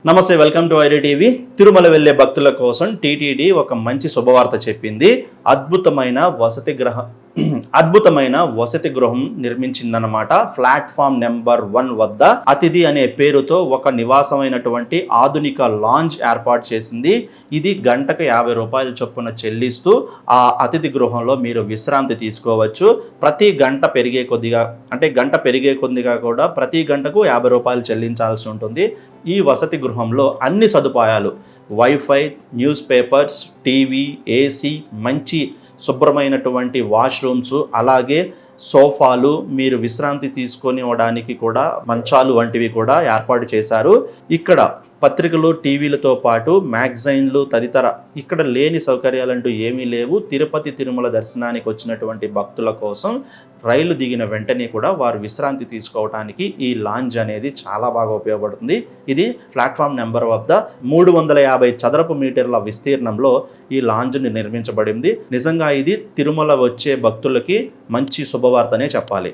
నమస్తే, welcome to ID TV. Tirumala వెళ్లే భక్తుల కోసం టీటీడీ ఒక మంచి శుభవార్త చెప్పింది. అద్భుతమైన వసతి గృహం నిర్మించిందన్నమాట. ప్లాట్ఫామ్ నెంబర్ 1 వద్ద అతిథి అనే పేరుతో ఒక నివాసమైనటువంటి ఆధునిక లాంజ్ ఏర్పాటు చేసింది. ఇది గంటకు 50 రూపాయల చొప్పున చెల్లిస్తూ ఆ అతిథి గృహంలో మీరు విశ్రాంతి తీసుకోవచ్చు. ప్రతి గంట పెరిగే కొద్దిగా కూడా ప్రతి గంటకు 50 రూపాయలు చెల్లించాల్సి ఉంటుంది. ఈ వసతి గృహంలో అన్ని సదుపాయాలు, wifi, news papers, TV, AC, మంచి శుభ్రమైనటువంటి వాష్రూమ్స్, అలాగే సోఫాలు, మీరు విశ్రాంతి తీసుకొనివ్వడానికి కూడా మంచాలు వంటివి కూడా ఏర్పాటు చేశారు. ఇక్కడ పత్రికలు, టీవీలతో పాటు మ్యాగజైన్లు తదితర ఇక్కడ లేని సౌకర్యాలంటూ ఏమీ లేవు. తిరుమల దర్శనానికి వచ్చినటువంటి భక్తుల కోసం రైలు దిగిన వెంటనే కూడా వారు విశ్రాంతి తీసుకోవడానికి ఈ లాంజ్ అనేది చాలా బాగా ఉపయోగపడుతుంది. ఇది ప్లాట్ఫామ్ నెంబర్ వద్ద 350 చదరపు మీటర్ల విస్తీర్ణంలో ఈ లాంజ్ని నిర్మించబడింది. నిజంగా ఇది తిరుమల వచ్చే భక్తులకి మంచి శుభవార్తనే చెప్పాలి.